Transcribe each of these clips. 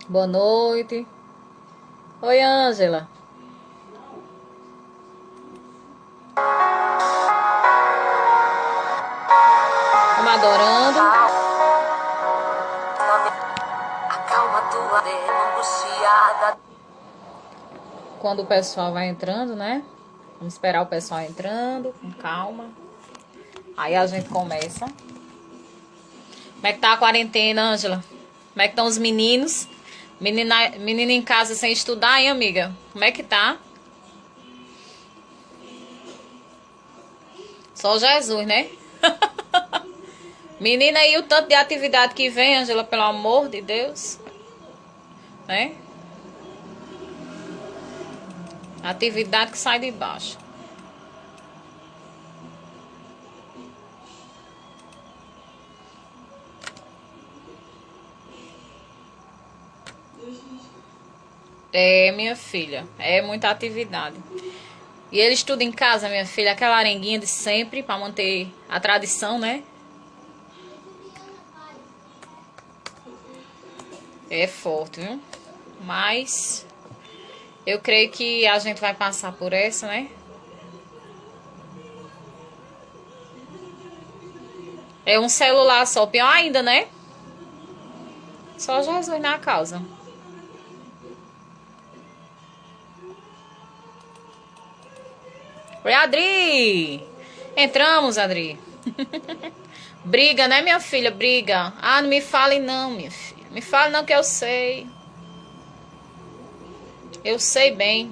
Boa noite. Oi, Ângela. Estamos adorando. Acalma tua alma angustiada. Quando o pessoal vai entrando, né? Vamos esperar o pessoal entrando, com calma. Aí a gente começa. Como é que tá a quarentena, Ângela? Como é que estão os meninos? Menina em casa sem estudar, hein, amiga? Como é que tá? Só Jesus, né? Menina, aí o tanto de atividade que vem, Ângela, pelo amor de Deus. Né? Atividade que sai de baixo. É, minha filha, é muita atividade. E ele estuda em casa, minha filha, aquela arenguinha de sempre, para manter a tradição, né? É forte, viu? Mas eu creio que a gente vai passar por essa, né? É um celular só, pior ainda, né? Só Jesus na causa. Oi, Adri! Entramos, Adri. Briga, né, minha filha? Briga. Ah, não me fale não, minha filha. Me fale não que eu sei. Eu sei bem.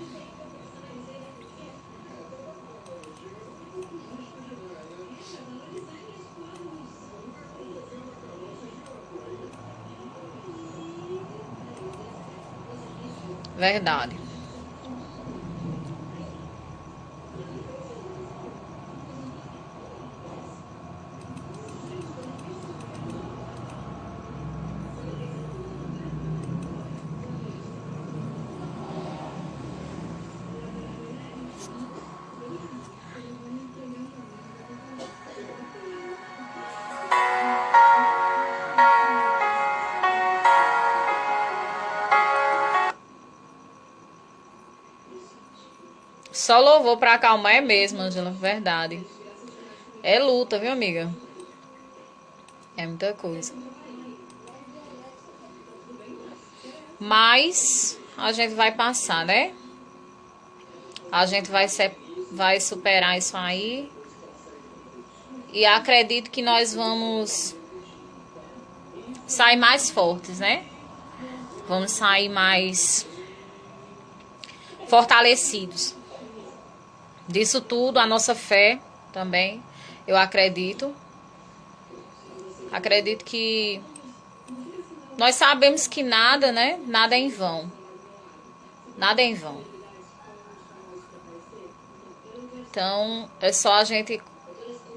Verdade. Só louvor pra acalmar é mesmo, Angela. Verdade. É luta, viu, amiga? É muita coisa. Mas a gente vai passar, né? A gente vai superar isso aí. E acredito que nós vamos sair mais fortes, né? Vamos sair mais fortalecidos. Disso tudo, a nossa fé também, eu acredito. Acredito que nós sabemos que nada, né? Nada é em vão. Nada é em vão. Então, é só a gente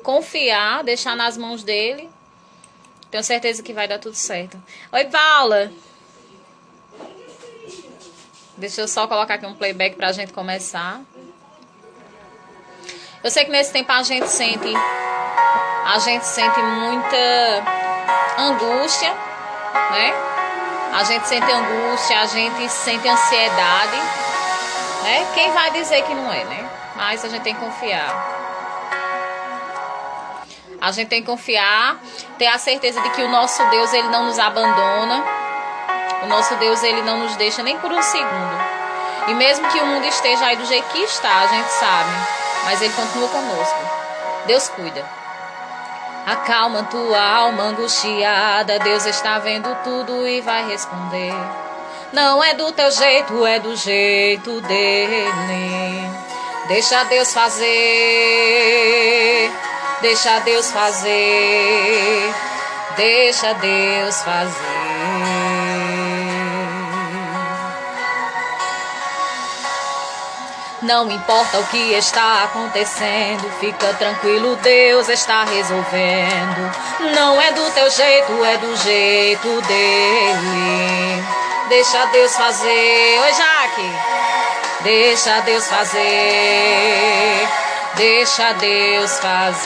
confiar, deixar nas mãos dele. Tenho certeza que vai dar tudo certo. Oi, Paula. Deixa eu só colocar aqui um playback pra gente começar. Eu sei que nesse tempo a gente sente muita angústia, né? A gente sente angústia, a gente sente ansiedade, né? Quem vai dizer que não é, né? Mas a gente tem que confiar. A gente tem que confiar, ter a certeza de que o nosso Deus, ele não nos abandona. O nosso Deus, ele não nos deixa nem por um segundo. E mesmo que o mundo esteja aí do jeito que está, a gente sabe, mas ele continua conosco. Deus cuida. Acalma tua alma angustiada, Deus está vendo tudo e vai responder. Não é do teu jeito, é do jeito dele. Deixa Deus fazer. Deixa Deus fazer. Deixa Deus fazer. Não importa o que está acontecendo, fica tranquilo, Deus está resolvendo. Não é do teu jeito, é do jeito dele. Deixa Deus fazer. Oi, Jaque. Deixa Deus fazer. Deixa Deus fazer.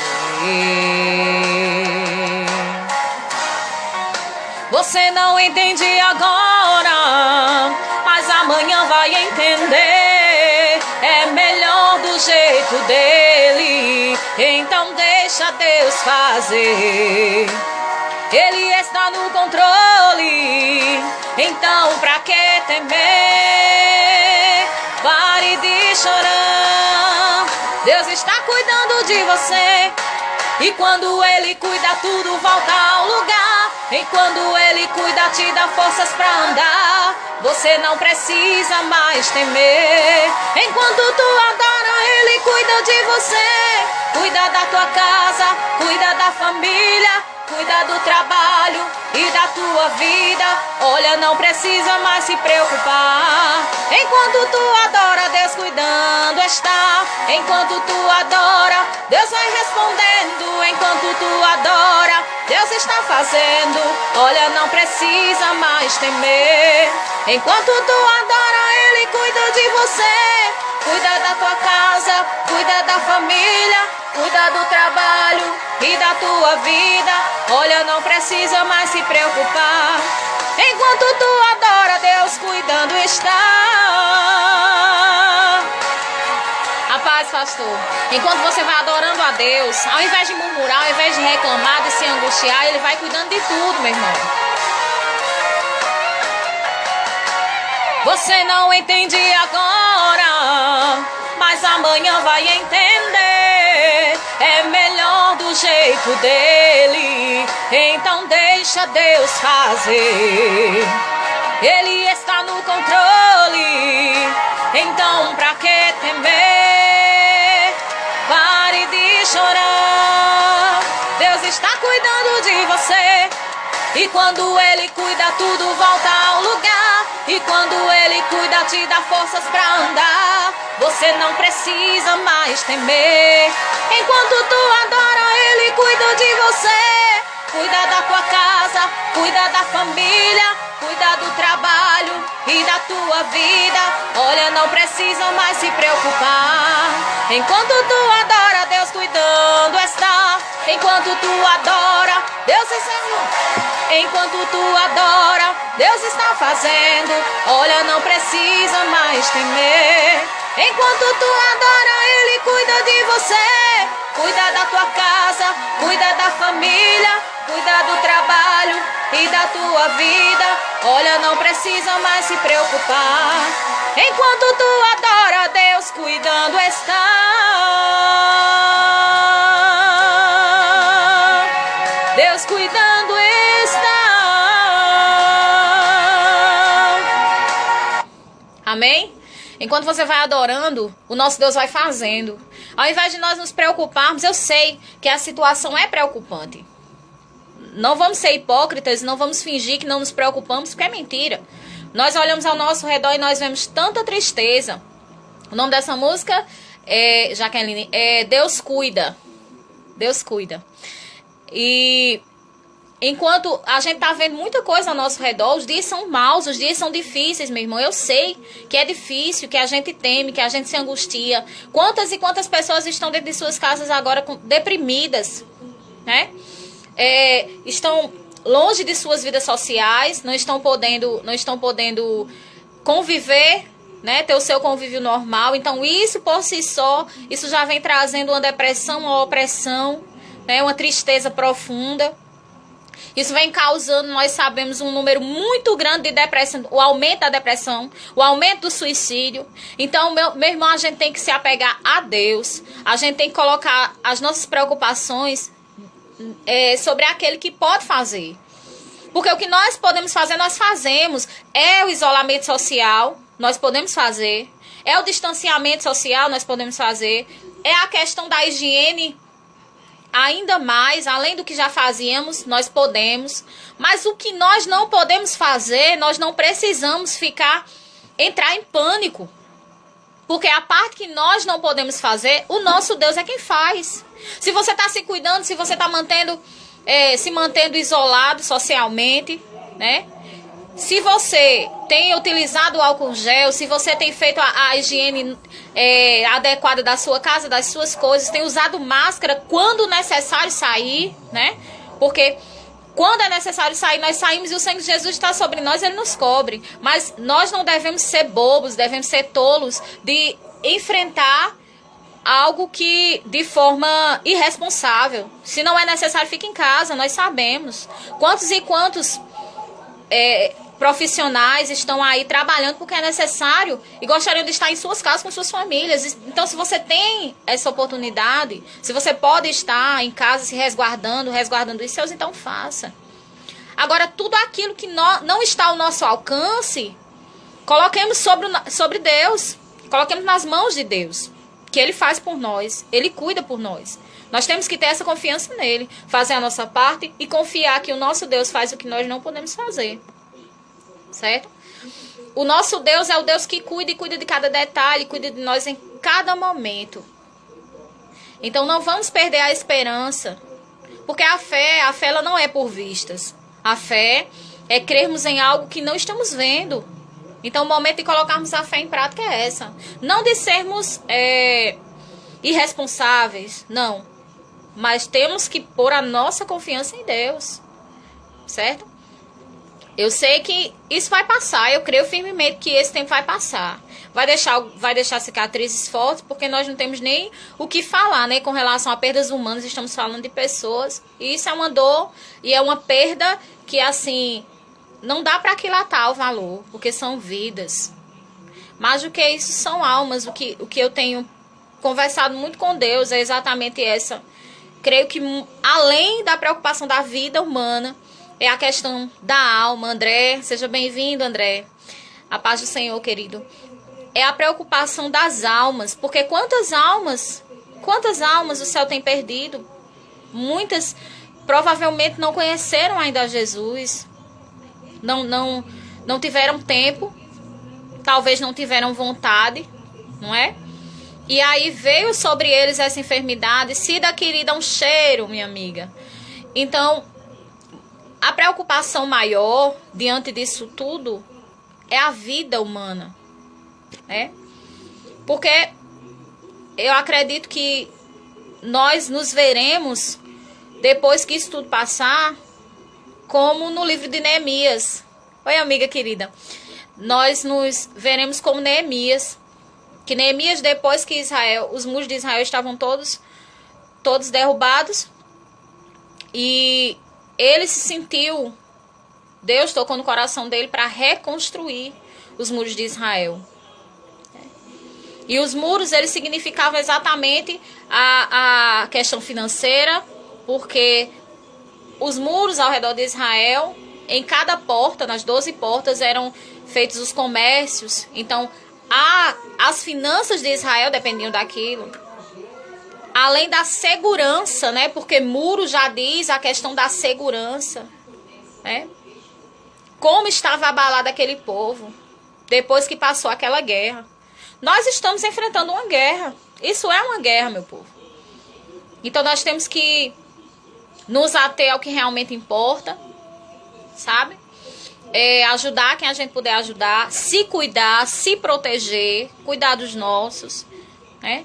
Você não entende agora, jeito dele, então deixa Deus fazer. Ele está no controle, então pra que temer? Pare de chorar, Deus está cuidando de você. E quando Ele cuida, tudo volta ao lugar. E quando Ele cuida, te dá forças pra andar. Você não precisa mais temer. Enquanto tu adora, Ele cuida de você. Cuida da tua casa, cuida da família, cuida do trabalho e da tua vida. Olha, não precisa mais se preocupar. Enquanto tu adora, Deus cuidando está. Enquanto tu adora, Deus vai respondendo. Enquanto tu adora, Deus está fazendo. Olha, não precisa mais temer. Enquanto tu adora, Ele cuida de você. Cuida da tua casa, cuida da família, cuida do trabalho e da tua vida. Olha, não precisa mais se preocupar. Enquanto tu adora, Deus cuidando está. A paz, pastor. Enquanto você vai adorando a Deus, ao invés de murmurar, ao invés de reclamar, de se angustiar, Ele vai cuidando de tudo, meu irmão. Você não entende agora, mas amanhã vai entender. É melhor do jeito dele, então deixa Deus fazer. Ele está no controle, então pra que temer? Pare de chorar, Deus está cuidando de você. E quando Ele cuida, tudo volta ao lugar. E quando Ele cuida, te dá forças pra andar. Você não precisa mais temer. Enquanto tu adora, Ele cuida de você. Cuida da tua casa, cuida da família, cuida do trabalho e da tua vida. Olha, não precisa mais se preocupar. Enquanto tu adora, Deus cuidando está. Enquanto tu adora, Deus está. Enquanto tu adora, Deus está fazendo. Olha, não precisa mais temer. Enquanto tu adora, Ele cuida de você. Cuida da tua casa, cuida da família, cuida do trabalho e da tua vida. Olha, não precisa mais se preocupar. Enquanto tu adora, Deus cuidando está. Deus cuidando está. Amém? Enquanto você vai adorando, o nosso Deus vai fazendo. Ao invés de nós nos preocuparmos, eu sei que a situação é preocupante. Não vamos ser hipócritas, não vamos fingir que não nos preocupamos, porque é mentira. Nós olhamos ao nosso redor e nós vemos tanta tristeza. O nome dessa música é, Jaqueline, é Deus Cuida. Deus Cuida. E enquanto a gente tá vendo muita coisa ao nosso redor, os dias são maus, os dias são difíceis, meu irmão. Eu sei que é difícil, que a gente teme, que a gente se angustia. Quantas e quantas pessoas estão dentro de suas casas agora deprimidas, né? Estão longe de suas vidas sociais, não estão podendo conviver, né? Ter o seu convívio normal. Então isso por si só, isso já vem trazendo uma depressão, uma opressão, né? Uma tristeza profunda. Isso vem causando, nós sabemos, um número muito grande de depressão, o aumento da depressão, o aumento do suicídio. Então, meu irmão, a gente tem que se apegar a Deus. A gente tem que colocar as nossas preocupações sobre aquele que pode fazer. Porque o que nós podemos fazer, nós fazemos. É o isolamento social, nós podemos fazer. É o distanciamento social, nós podemos fazer. É a questão da higiene. Ainda mais, além do que já fazíamos, nós podemos. Mas o que nós não podemos fazer, nós não precisamos entrar em pânico. Porque a parte que nós não podemos fazer, o nosso Deus é quem faz. Se você está se cuidando, se você está se mantendo isolado socialmente, né? Se você tem utilizado o álcool gel, se você tem feito a higiene adequada da sua casa, das suas coisas, tem usado máscara quando necessário sair, né? Porque quando é necessário sair, nós saímos e o sangue de Jesus está sobre nós, Ele nos cobre. Mas nós não devemos ser bobos, devemos ser tolos de enfrentar algo que de forma irresponsável. Se não é necessário, fique em casa, nós sabemos. Quantos e quantos profissionais estão aí trabalhando porque é necessário e gostariam de estar em suas casas com suas famílias. Então, se você tem essa oportunidade, se você pode estar em casa se resguardando os seus, então faça. Agora, tudo aquilo que não está ao nosso alcance, coloquemos sobre Deus, coloquemos nas mãos de Deus, que Ele faz por nós, Ele cuida por nós. Nós temos que ter essa confiança nele, fazer a nossa parte e confiar que o nosso Deus faz o que nós não podemos fazer. Certo? O nosso Deus é o Deus que cuida e cuida de cada detalhe, cuida de nós em cada momento. Então não vamos perder a esperança, porque a fé ela não é por vistas. A fé é crermos em algo que não estamos vendo. Então o momento de colocarmos a fé em prática é essa. Não de sermos irresponsáveis, não. Mas temos que pôr a nossa confiança em Deus. Certo? Eu sei que isso vai passar, eu creio firmemente que esse tempo vai passar. Vai deixar cicatrizes fortes, porque nós não temos nem o que falar, né? Com relação a perdas humanas, estamos falando de pessoas. E isso é uma dor e é uma perda que, assim, não dá para aquilatar o valor, porque são vidas. Mais do que isso, são almas. O que eu tenho conversado muito com Deus é exatamente essa. Creio que, além da preocupação da vida humana, é a questão da alma. André, seja bem-vindo, André. A paz do Senhor, querido. É a preocupação das almas. Porque quantas almas o céu tem perdido? Muitas provavelmente não conheceram ainda Jesus. Não tiveram tempo. Talvez não tiveram vontade, não é? E aí veio sobre eles essa enfermidade. Cida, querida, um cheiro, minha amiga. Então, a preocupação maior diante disso tudo é a vida humana, né? Porque eu acredito que nós nos veremos, depois que isso tudo passar, como no livro de Neemias. Oi, amiga querida. Nós nos veremos como Neemias. Que Neemias, depois que os muros de Israel estavam todos derrubados, e ele se sentiu, Deus tocou no coração dele para reconstruir os muros de Israel. E os muros, eles significavam exatamente a questão financeira, porque os muros ao redor de Israel, em cada porta, nas 12 portas, eram feitos os comércios. Então, as finanças de Israel dependiam daquilo. Além da segurança, né? Porque muro já diz a questão da segurança, né? Como estava abalado aquele povo depois que passou aquela guerra. Nós estamos enfrentando uma guerra. Isso é uma guerra, meu povo. Então nós temos que nos ater ao que realmente importa, sabe? Ajudar quem a gente puder ajudar, se cuidar, se proteger, cuidar dos nossos, né?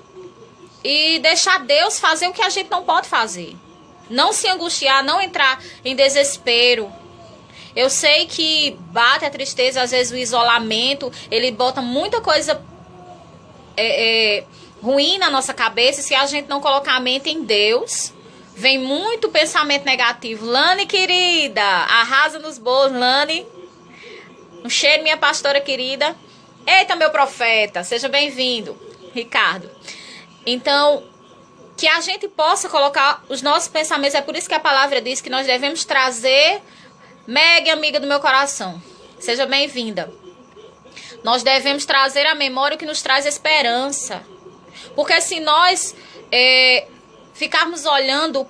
E deixar Deus fazer o que a gente não pode fazer. Não se angustiar, não entrar em desespero. Eu sei que bate a tristeza, às vezes o isolamento, ele bota muita coisa ruim na nossa cabeça. Se a gente não colocar a mente em Deus, vem muito pensamento negativo. Lani, querida, arrasa nos bolos, Lani. Um cheiro, minha pastora querida. Eita, meu profeta, seja bem-vindo, Ricardo. Então, que a gente possa colocar os nossos pensamentos. É por isso que a palavra diz que nós devemos trazer, Meg, amiga do meu coração, seja bem-vinda. Nós devemos trazer à memória o que nos traz esperança. Porque se nós ficarmos olhando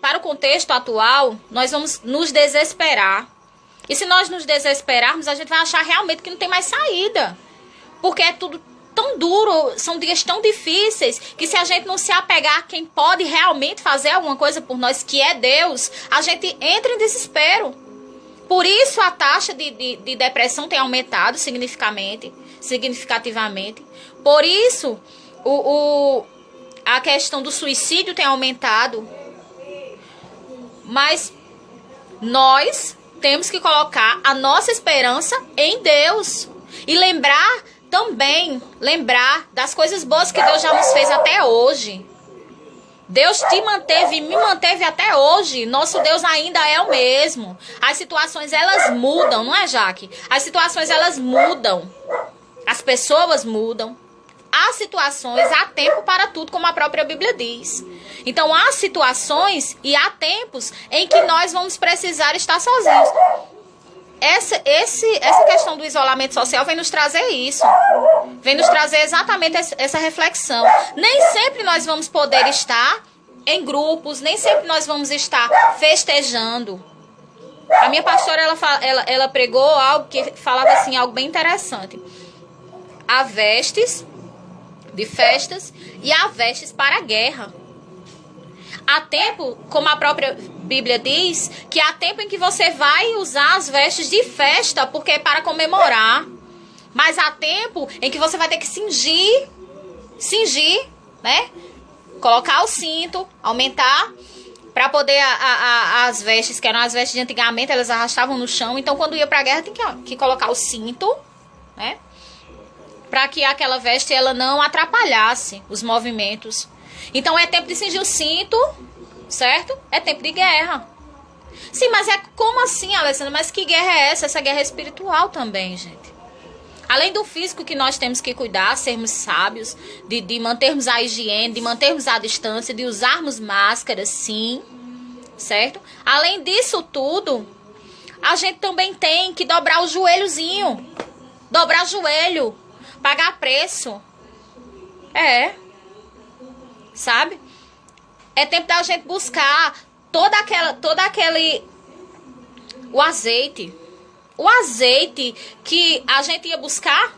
para o contexto atual, nós vamos nos desesperar. E se nós nos desesperarmos, a gente vai achar realmente que não tem mais saída. Porque é tudo tão duro, são dias tão difíceis, que se a gente não se apegar a quem pode realmente fazer alguma coisa por nós, que é Deus, a gente entra em desespero. Por isso a taxa de depressão tem aumentado significativamente. Por isso a questão do suicídio tem aumentado. Mas nós temos que colocar a nossa esperança em Deus. E lembrar também lembrar das coisas boas que Deus já nos fez até hoje. Deus te manteve e me manteve até hoje. Nosso Deus ainda é o mesmo. As situações, elas mudam, não é, Jaque? As situações, elas mudam. As pessoas mudam. Há situações, há tempo para tudo, como a própria Bíblia diz. Então, há situações e há tempos em que nós vamos precisar estar sozinhos. Essa questão do isolamento social vem nos trazer isso. Vem nos trazer exatamente essa reflexão. Nem sempre nós vamos poder estar em grupos, nem sempre nós vamos estar festejando. A minha pastora, ela pregou algo que falava assim, algo bem interessante. Há vestes de festas e há vestes para a guerra. Há tempo, como a própria Bíblia diz, que há tempo em que você vai usar as vestes de festa, porque é para comemorar. Mas há tempo em que você vai ter que cingir, né? Colocar o cinto, aumentar, para poder as vestes, que eram as vestes de antigamente, elas arrastavam no chão. Então, quando ia para a guerra, tem que colocar o cinto, né? Para que aquela veste ela não atrapalhasse os movimentos. Então é tempo de cingir o cinto, certo? É tempo de guerra. Sim, mas é como assim, Alessandra? Mas que guerra é essa? Essa guerra é espiritual também, gente. Além do físico que nós temos que cuidar, sermos sábios, de mantermos a higiene, de mantermos a distância, de usarmos máscaras, sim, certo? Além disso tudo, a gente também tem que dobrar o joelhozinho. Dobrar o joelho. Pagar preço. Sabe? É tempo da gente buscar o azeite. O azeite que a gente ia buscar.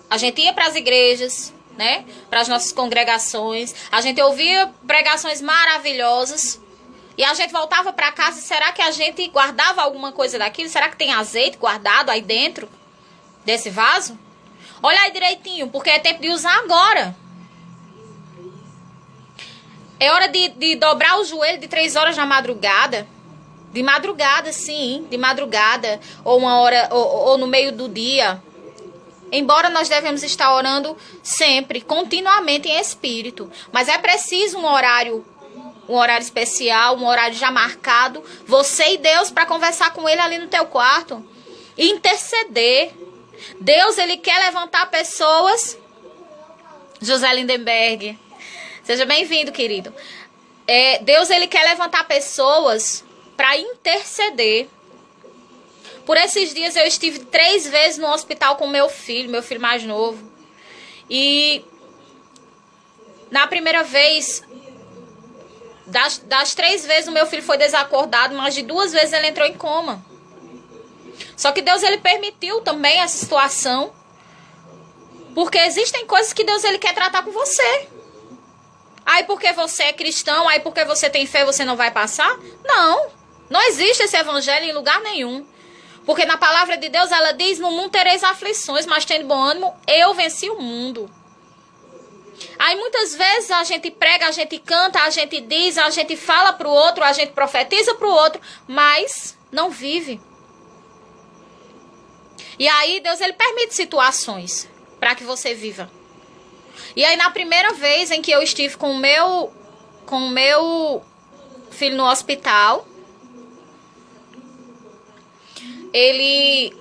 A gente ia para as igrejas, né? Para as nossas congregações. A gente ouvia pregações maravilhosas. E a gente voltava para casa. Será que a gente guardava alguma coisa daquilo? Será que tem azeite guardado aí dentro desse vaso? Olha aí direitinho, porque é tempo de usar agora. É hora de dobrar o joelho de 3 horas da madrugada. De madrugada, sim, de madrugada. Ou uma hora, ou no meio do dia. Embora nós devemos estar orando sempre, continuamente em espírito. Mas é preciso um horário especial, um horário já marcado. Você e Deus para conversar com Ele ali no teu quarto. E interceder. Deus, Ele quer levantar pessoas. José Lindenberg. Seja bem-vindo, querido. Deus, Ele quer levantar pessoas para interceder. Por esses dias eu estive 3 vezes no hospital com meu filho mais novo. E na primeira vez, das 3 vezes o meu filho foi desacordado, mas de 2 vezes ele entrou em coma. Só que Deus, Ele permitiu também essa situação. Porque existem coisas que Deus, Ele quer tratar com você. Aí porque você é cristão, aí porque você tem fé, você não vai passar? Não. Não existe esse evangelho em lugar nenhum. Porque na palavra de Deus, ela diz, no mundo tereis aflições, mas tendo bom ânimo, eu venci o mundo. Aí muitas vezes a gente prega, a gente canta, a gente diz, a gente fala para o outro, a gente profetiza para o outro, mas não vive. E aí Deus, Ele permite situações para que você viva. E aí na primeira vez em que eu estive com o meu filho no hospital, ele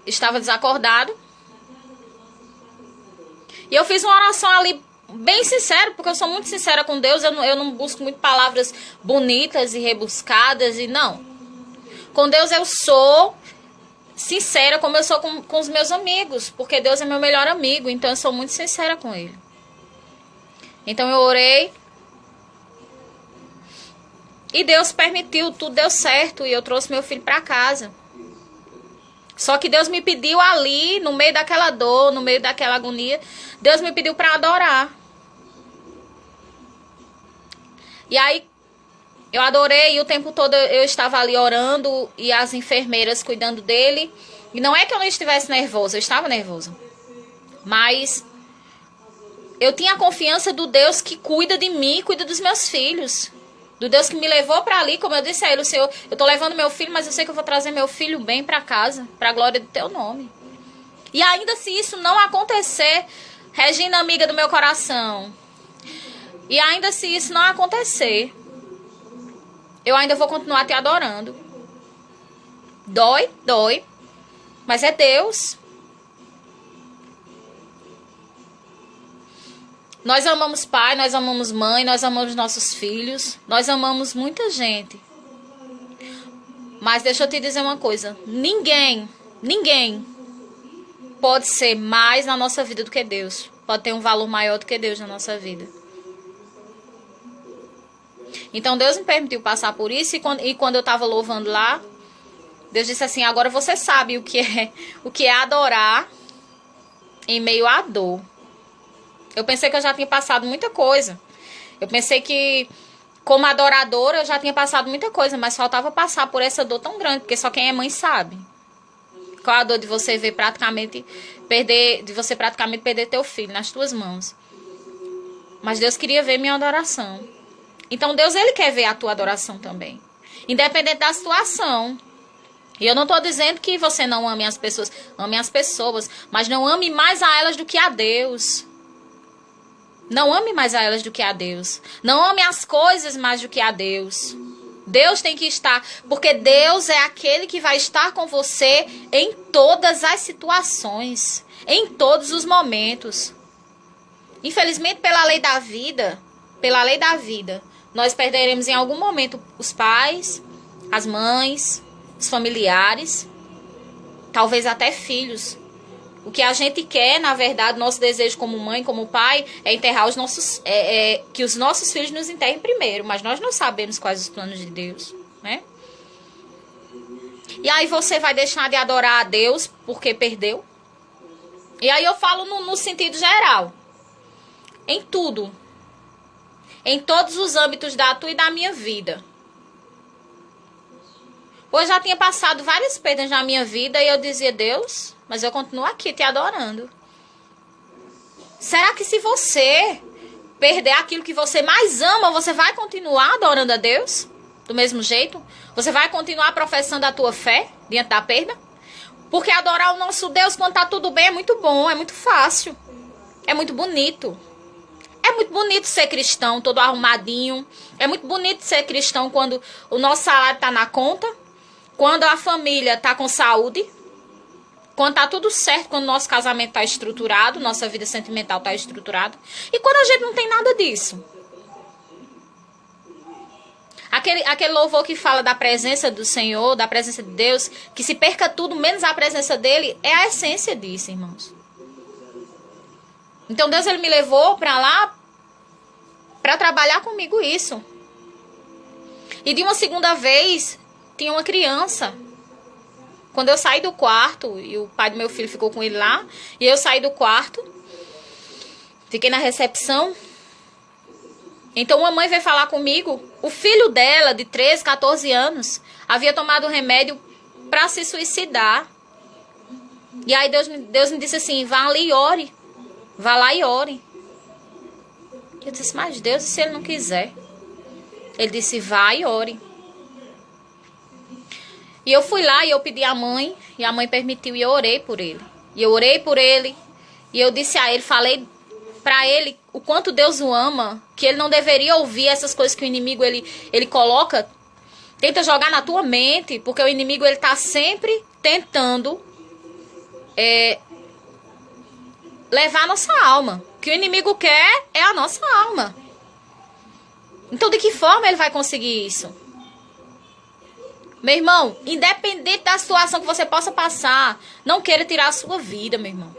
estava desacordado. E eu fiz uma oração ali bem sincera, porque eu sou muito sincera com Deus. Eu não busco muito palavras bonitas e rebuscadas e não. Com Deus eu sou sincera como eu sou com os meus amigos. Porque Deus é meu melhor amigo. Então eu sou muito sincera com Ele. Então eu orei. E Deus permitiu, tudo deu certo. E eu trouxe meu filho para casa. Só que Deus me pediu ali, no meio daquela dor, no meio daquela agonia. Deus me pediu para adorar. E aí eu adorei, e o tempo todo eu estava ali orando e as enfermeiras cuidando dele. E não é que eu não estivesse nervosa, eu estava nervosa. Mas eu tinha a confiança do Deus que cuida de mim e cuida dos meus filhos. Do Deus que me levou para ali, como eu disse a ele, o Senhor, eu tô levando meu filho, mas eu sei que eu vou trazer meu filho bem para casa, para a glória do teu nome. E ainda se isso não acontecer, Regina, amiga do meu coração, e ainda se isso não acontecer, eu ainda vou continuar te adorando. Dói, dói, mas é Deus. Nós amamos pai, nós amamos mãe, nós amamos nossos filhos, nós amamos muita gente. Mas deixa eu te dizer uma coisa, ninguém pode ser mais na nossa vida do que Deus. Pode ter um valor maior do que Deus na nossa vida. Então Deus me permitiu passar por isso, e quando eu estava louvando lá, Deus disse assim, agora você sabe o que é adorar em meio à dor. Eu pensei que eu já tinha passado muita coisa. Eu pensei que, como adoradora, eu já tinha passado muita coisa, mas faltava passar por essa dor tão grande, porque só quem é mãe sabe. Qual a dor de você ver praticamente perder teu filho nas tuas mãos. Mas Deus queria ver minha adoração. Então Deus, ele quer ver a tua adoração também. Independente da situação. E eu não estou dizendo que você não ame as pessoas. Ame as pessoas, mas não ame mais a elas do que a Deus. Não ame mais a elas do que a Deus. Não ame as coisas mais do que a Deus. Deus tem que estar, porque Deus é aquele que vai estar com você em todas as situações, em todos os momentos. Infelizmente, pela lei da vida, nós perderemos em algum momento os pais, as mães, os familiares, talvez até filhos. O que a gente quer, na verdade, nosso desejo como mãe, como pai, é enterrar os nossos, que os nossos filhos nos enterrem primeiro. Mas nós não sabemos quais os planos de Deus, né? E aí você vai deixar de adorar a Deus porque perdeu? E aí eu falo no sentido geral. Em tudo. Em todos os âmbitos da tua e da minha vida. Eu já tinha passado várias perdas na minha vida e eu dizia, Deus, mas eu continuo aqui te adorando. Será que se você perder aquilo que você mais ama, você vai continuar adorando a Deus? Do mesmo jeito? Você vai continuar professando a tua fé diante da perda? Porque adorar o nosso Deus quando tá tudo bem é muito bom, é muito fácil. É muito bonito. É muito bonito ser cristão, todo arrumadinho. É muito bonito ser cristão quando o nosso salário tá na conta. Quando a família tá com saúde, quando tá tudo certo, quando o nosso casamento tá estruturado, nossa vida sentimental tá estruturada. E quando a gente não tem nada disso. Aquele louvor que fala da presença do Senhor, da presença de Deus, que se perca tudo menos a presença dele, é a essência disso, irmãos. Então Deus, ele me levou pra lá pra trabalhar comigo isso. E de uma segunda vez, tinha uma criança. Quando eu saí do quarto, e o pai do meu filho ficou com ele lá, e eu saí do quarto, fiquei na recepção. Então uma mãe veio falar comigo, o filho dela, de 13, 14 anos, havia tomado remédio para se suicidar. E aí Deus me disse assim, vá ali e ore. Vá lá e ore. Eu disse, mas Deus, e se ele não quiser? Ele disse, vá e ore. E eu fui lá e eu pedi à mãe, e a mãe permitiu, e eu orei por ele. E eu orei por ele, e eu disse a ele, falei pra ele o quanto Deus o ama, que ele não deveria ouvir essas coisas que o inimigo, ele coloca, tenta jogar na tua mente, porque o inimigo, ele tá sempre tentando levar a nossa alma. O que o inimigo quer é a nossa alma. Então, de que forma ele vai conseguir isso? Meu irmão, independente da situação que você possa passar, não queira tirar a sua vida, meu irmão.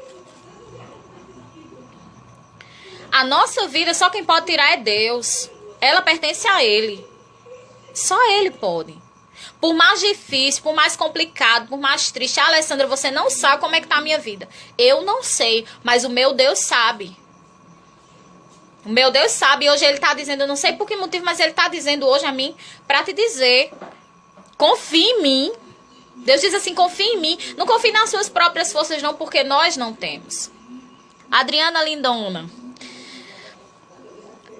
A nossa vida, só quem pode tirar é Deus. Ela pertence a Ele. Só Ele pode. Por mais difícil, por mais complicado, por mais triste. Alessandra, você não sabe como é que tá a minha vida. Eu não sei, mas o meu Deus sabe. O meu Deus sabe. E hoje Ele tá dizendo, eu não sei por que motivo, mas Ele tá dizendo hoje a mim pra te dizer... Confie em mim. Deus diz assim, confie em mim. Não confie nas suas próprias forças não, porque nós não temos. Adriana Lindona.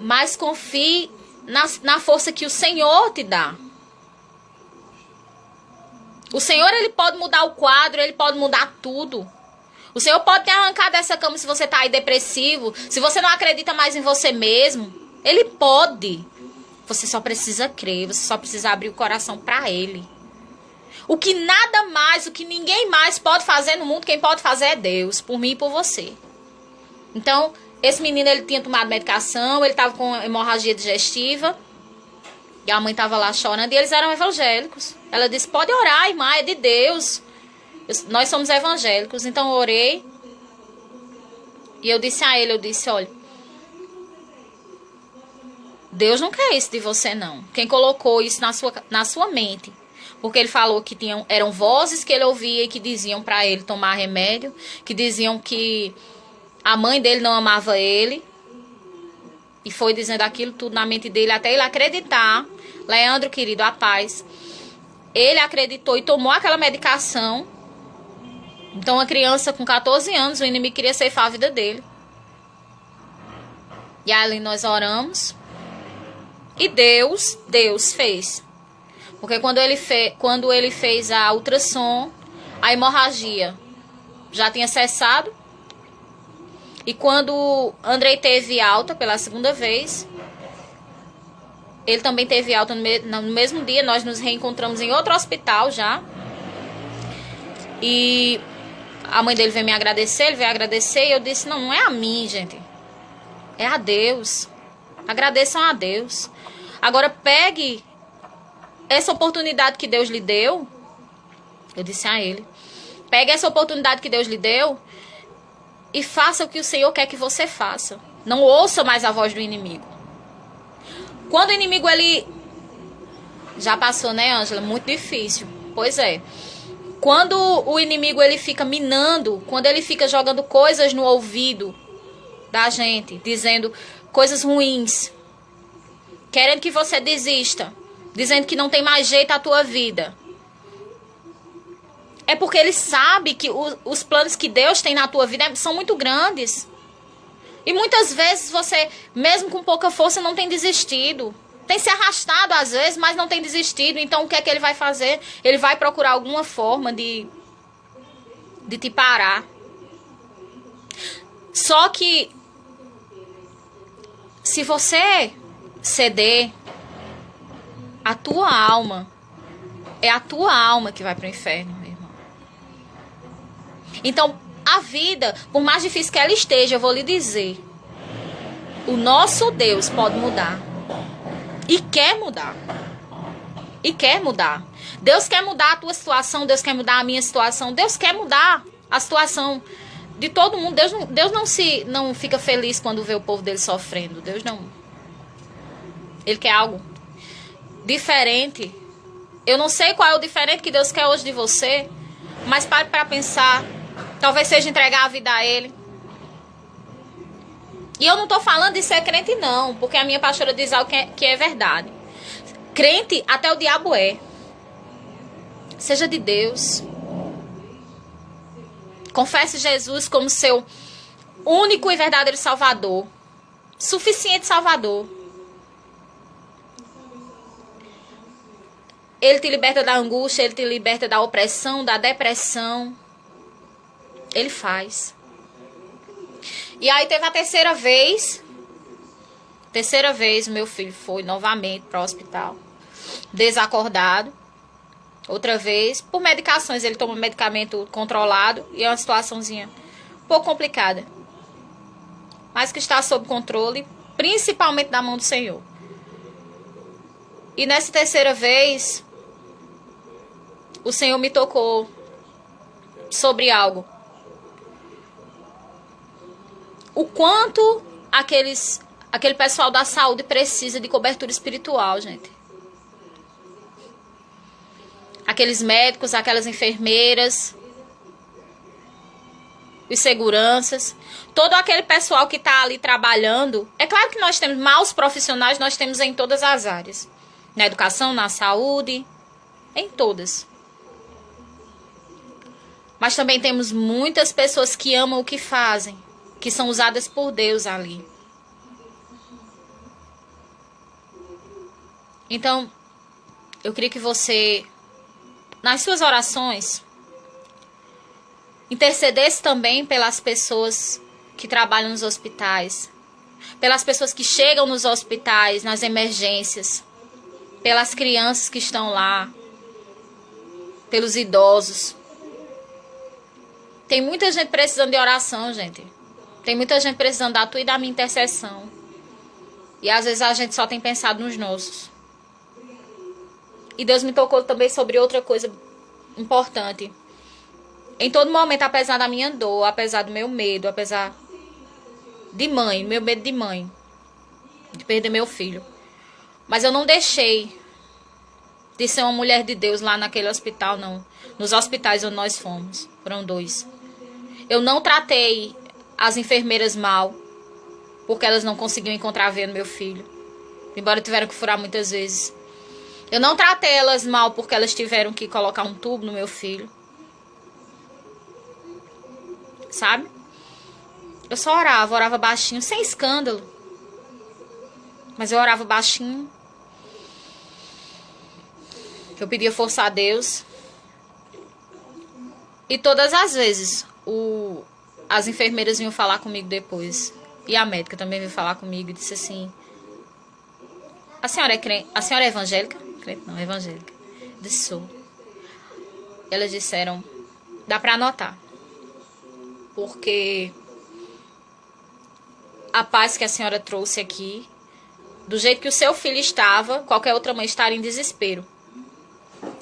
Mas confie na força que o Senhor te dá. O Senhor, ele pode mudar o quadro, ele pode mudar tudo. O Senhor pode te arrancar dessa cama se você tá aí depressivo, se você não acredita mais em você mesmo. Ele pode. Você só precisa crer, você só precisa abrir o coração para Ele. O que nada mais, o que ninguém mais pode fazer no mundo, quem pode fazer é Deus, por mim e por você. Então, esse menino, ele tinha tomado medicação, ele estava com hemorragia digestiva, e a mãe estava lá chorando, e eles eram evangélicos. Ela disse, pode orar, irmã, é de Deus. Nós somos evangélicos. Então eu orei, e eu disse a ele, olha, Deus não quer isso de você, não. Quem colocou isso na sua mente? Porque ele falou que eram vozes que ele ouvia e que diziam para ele tomar remédio, que diziam que a mãe dele não amava ele. E foi dizendo aquilo tudo na mente dele até ele acreditar. Leandro, querido, a paz. Ele acreditou e tomou aquela medicação. Então, uma criança com 14 anos, o inimigo queria ceifar a vida dele. E ali nós oramos. E Deus fez. Porque quando ele fez a ultrassom, a hemorragia já tinha cessado. E quando Andrei teve alta pela segunda vez, ele também teve alta no mesmo dia. Nós nos reencontramos em outro hospital já. E a mãe dele veio me agradecer, ele veio agradecer. E eu disse, não é a mim, gente. É a Deus. Agradeçam a Deus. Agora pegue essa oportunidade que Deus lhe deu. Eu disse a ele. Pegue essa oportunidade que Deus lhe deu e faça o que o Senhor quer que você faça. Não ouça mais a voz do inimigo. Quando o inimigo, ele... Já passou, né, Ângela? Muito difícil. Pois é. Quando o inimigo, ele fica minando, quando ele fica jogando coisas no ouvido da gente, dizendo coisas ruins, querendo que você desista, dizendo que não tem mais jeito a tua vida, é porque ele sabe que os planos que Deus tem na tua vida são muito grandes. E muitas vezes você, mesmo com pouca força, não tem desistido. Tem se arrastado às vezes, mas não tem desistido. Então o que é que ele vai fazer? Ele vai procurar alguma forma de te parar. Só que se você ceder, a tua alma, é a tua alma que vai para o inferno, meu irmão. Então, a vida, por mais difícil que ela esteja, eu vou lhe dizer, o nosso Deus pode mudar. E quer mudar. E quer mudar. Deus quer mudar a tua situação, Deus quer mudar a minha situação, Deus quer mudar a situação de todo mundo. Deus não fica feliz quando vê o povo dele sofrendo. Deus não. Ele quer algo diferente. Eu não sei qual é o diferente que Deus quer hoje de você, mas pare para pensar. Talvez seja entregar a vida a Ele. E eu não estou falando de ser crente, não, porque a minha pastora diz algo que é verdade. Crente, até o diabo é. Seja de Deus. Confesse Jesus como seu único e verdadeiro Salvador. Suficiente Salvador. Ele te liberta da angústia, Ele te liberta da opressão, da depressão. Ele faz. E aí teve a terceira vez. Meu filho foi novamente para o hospital. Desacordado. Outra vez, por medicações. Ele toma medicamento controlado. E é uma situaçãozinha um pouco complicada. Mas que está sob controle, principalmente da mão do Senhor. E nessa terceira vez, o Senhor me tocou sobre algo. O quanto aquele pessoal da saúde precisa de cobertura espiritual, gente. Aqueles médicos, aquelas enfermeiras, os seguranças, todo aquele pessoal que está ali trabalhando. É claro que nós temos maus profissionais, nós temos em todas as áreas. Na educação, na saúde, em todas. Mas também temos muitas pessoas que amam o que fazem, que são usadas por Deus ali. Então, eu queria que você, nas suas orações, intercedesse também pelas pessoas que trabalham nos hospitais, pelas pessoas que chegam nos hospitais, nas emergências, pelas crianças que estão lá, pelos idosos. Tem muita gente precisando de oração, gente. Tem muita gente precisando da tua e da minha intercessão. E às vezes a gente só tem pensado nos nossos. E Deus me tocou também sobre outra coisa importante. Em todo momento, apesar da minha dor, apesar do meu medo, apesar de mãe, meu medo de mãe, de perder meu filho. Mas eu não deixei de ser uma mulher de Deus lá naquele hospital, não. Nos hospitais onde nós fomos. Foram 2. Eu não tratei as enfermeiras mal, porque elas não conseguiam encontrar a veia no meu filho. Embora tiveram que furar muitas vezes. Eu não tratei elas mal porque elas tiveram que colocar um tubo no meu filho. Sabe? Eu só orava baixinho, sem escândalo. Mas eu orava baixinho. Eu pedia força a Deus. E todas as vezes as enfermeiras vinham falar comigo depois. E a médica também veio falar comigo e disse assim: a senhora é crente? A senhora é evangélica? Crente não, evangélica. Eu disse: sou. Elas disseram: dá pra anotar. Porque a paz que a senhora trouxe aqui, do jeito que o seu filho estava, qualquer outra mãe estaria em desespero.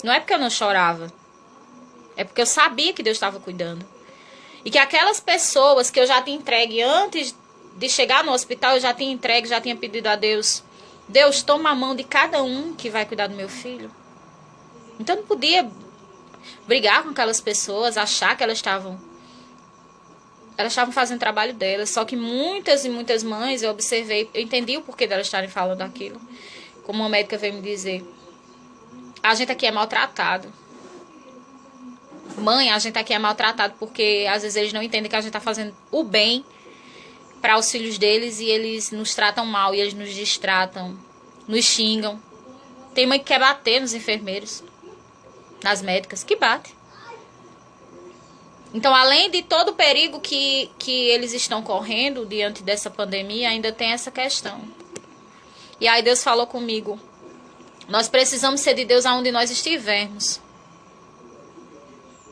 Não é porque eu não chorava. É porque eu sabia que Deus estava cuidando. E que aquelas pessoas que eu já tinha entregue antes de chegar no hospital, eu já tinha entregue, já tinha pedido a Deus: Deus, toma a mão de cada um que vai cuidar do meu filho. Então eu não podia brigar com aquelas pessoas, achar que elas estavam fazendo o trabalho delas. Só que muitas e muitas mães, eu observei, eu entendi o porquê delas estarem falando aquilo. Como uma médica veio me dizer: a gente aqui é maltratado. Mãe, a gente aqui é maltratado porque às vezes eles não entendem que a gente está fazendo o bem para os filhos deles e eles nos tratam mal, e eles nos distratam, nos xingam. Tem mãe que quer bater nos enfermeiros, nas médicas, que bate. Então, além de todo o perigo que eles estão correndo diante dessa pandemia, ainda tem essa questão. E aí Deus falou comigo: nós precisamos ser de Deus aonde nós estivermos.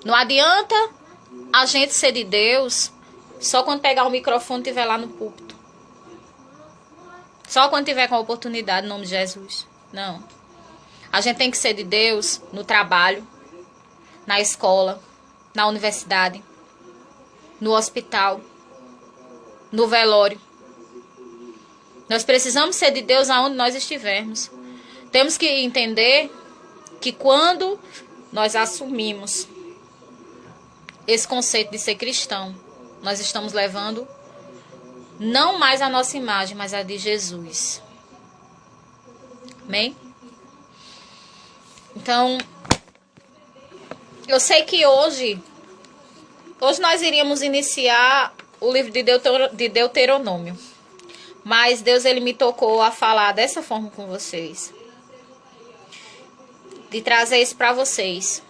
Não adianta a gente ser de Deus só quando pegar o microfone e estiver lá no púlpito. Só quando tiver com a oportunidade, em nome de Jesus. Não. A gente tem que ser de Deus no trabalho, na escola, na universidade, no hospital, no velório. Nós precisamos ser de Deus aonde nós estivermos. Temos que entender que quando nós assumimos esse conceito de ser cristão, nós estamos levando não mais a nossa imagem, mas a de Jesus. Amém? Então, eu sei que hoje nós iríamos iniciar o livro de Deuteronômio. Mas Deus, ele me tocou a falar dessa forma com vocês. De trazer isso para vocês.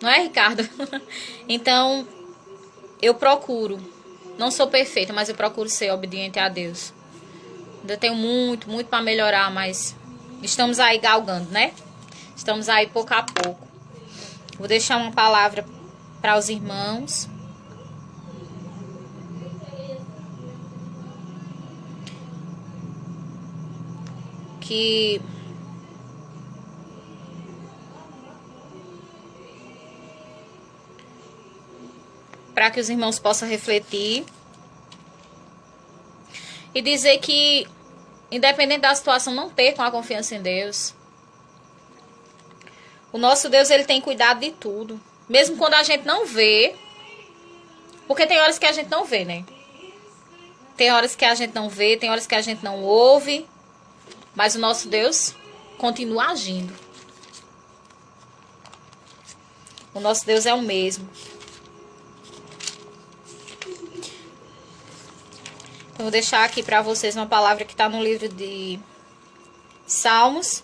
Não é, Ricardo? Então, eu procuro. Não sou perfeita, mas eu procuro ser obediente a Deus. Ainda tenho muito, muito para melhorar, mas estamos aí galgando, né? Estamos aí pouco a pouco. Vou deixar uma palavra para os irmãos. Para que os irmãos possam refletir e dizer que, independente da situação, não percam a confiança em Deus. O nosso Deus, ele tem cuidado de tudo, mesmo quando a gente não vê, porque tem horas que a gente não vê, né? Tem horas que a gente não vê, tem horas que a gente não ouve, mas o nosso Deus continua agindo. O nosso Deus é o mesmo. Então, vou deixar aqui para vocês uma palavra que está no livro de Salmos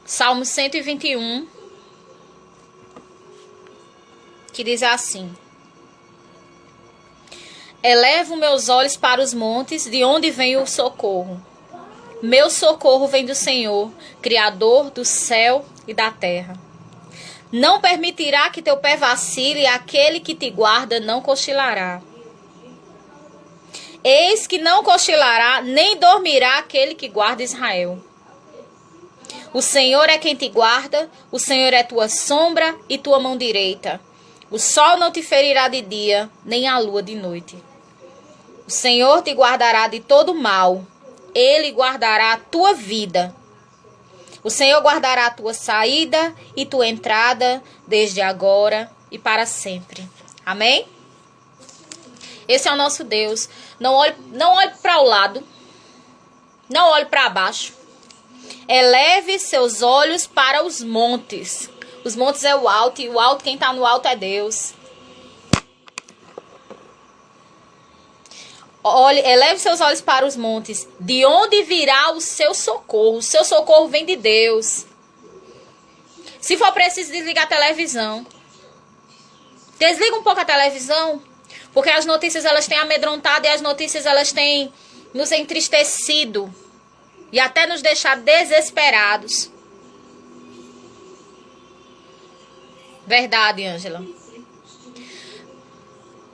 121, que diz assim: elevo meus olhos para os montes, de onde vem o socorro. Meu socorro vem do Senhor, Criador do céu e da terra. Não permitirá que teu pé vacile, e aquele que te guarda não cochilará. Eis que não cochilará, nem dormirá aquele que guarda Israel. O Senhor é quem te guarda, o Senhor é tua sombra e tua mão direita. O sol não te ferirá de dia, nem a lua de noite. O Senhor te guardará de todo mal, Ele guardará a tua vida. O Senhor guardará a tua saída e tua entrada, desde agora e para sempre. Amém? Esse é o nosso Deus. Não olhe para o lado, não olhe para baixo. Eleve seus olhos para os montes. Os montes é o alto, e o alto, quem está no alto é Deus. Eleve seus olhos para os montes. De onde virá o seu socorro? O seu socorro vem de Deus. Se for preciso, desligar a televisão. Desliga um pouco a televisão. Porque as notícias elas têm amedrontado, e as notícias elas têm nos entristecido. E até nos deixado desesperados. Verdade, Ângela.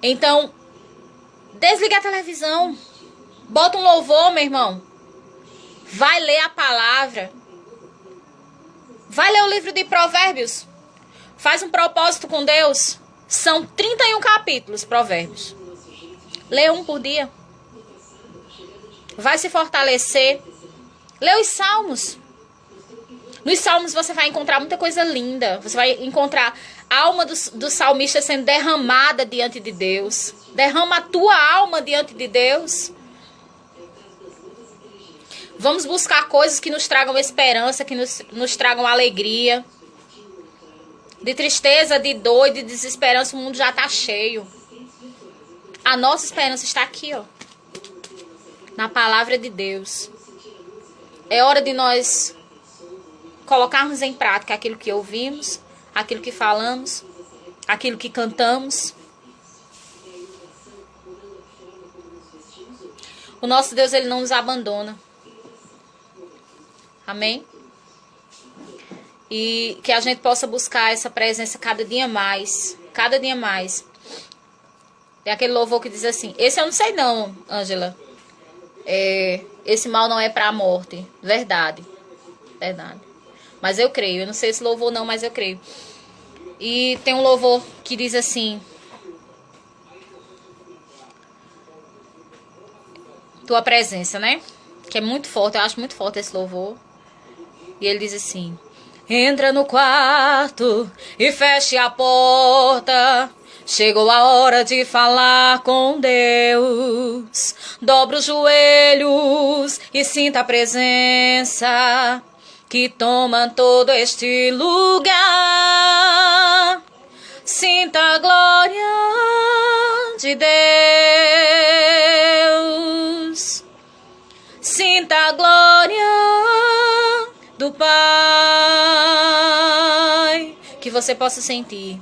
Então, desliga a televisão. Bota um louvor, meu irmão. Vai ler a palavra. Vai ler o livro de Provérbios. Faz um propósito com Deus. São 31 capítulos, Provérbios. Lê um por dia. Vai se fortalecer. Lê os Salmos. Nos Salmos você vai encontrar muita coisa linda. Você vai encontrar a alma do salmista sendo derramada diante de Deus. Derrama a tua alma diante de Deus. Vamos buscar coisas que nos tragam esperança, que nos tragam alegria. De tristeza, de dor e de desesperança, o mundo já está cheio. A nossa esperança está aqui, ó, na palavra de Deus. É hora de nós colocarmos em prática aquilo que ouvimos, aquilo que falamos, aquilo que cantamos. O nosso Deus, Ele não nos abandona. Amém? E que a gente possa buscar essa presença cada dia mais. Cada dia mais. Tem aquele louvor que diz assim: esse eu não sei não, Ângela. Esse mal não é para a morte. Verdade. Verdade. Mas eu creio. Eu não sei esse louvor não, mas eu creio. E tem um louvor que diz assim: tua presença, né? Que é muito forte. Eu acho muito forte esse louvor. E ele diz assim: entra no quarto e feche a porta. Chegou a hora de falar com Deus. Dobra os joelhos e sinta a presença que toma todo este lugar. Sinta a glória de Deus. Sinta a glória do Pai. Que você possa sentir.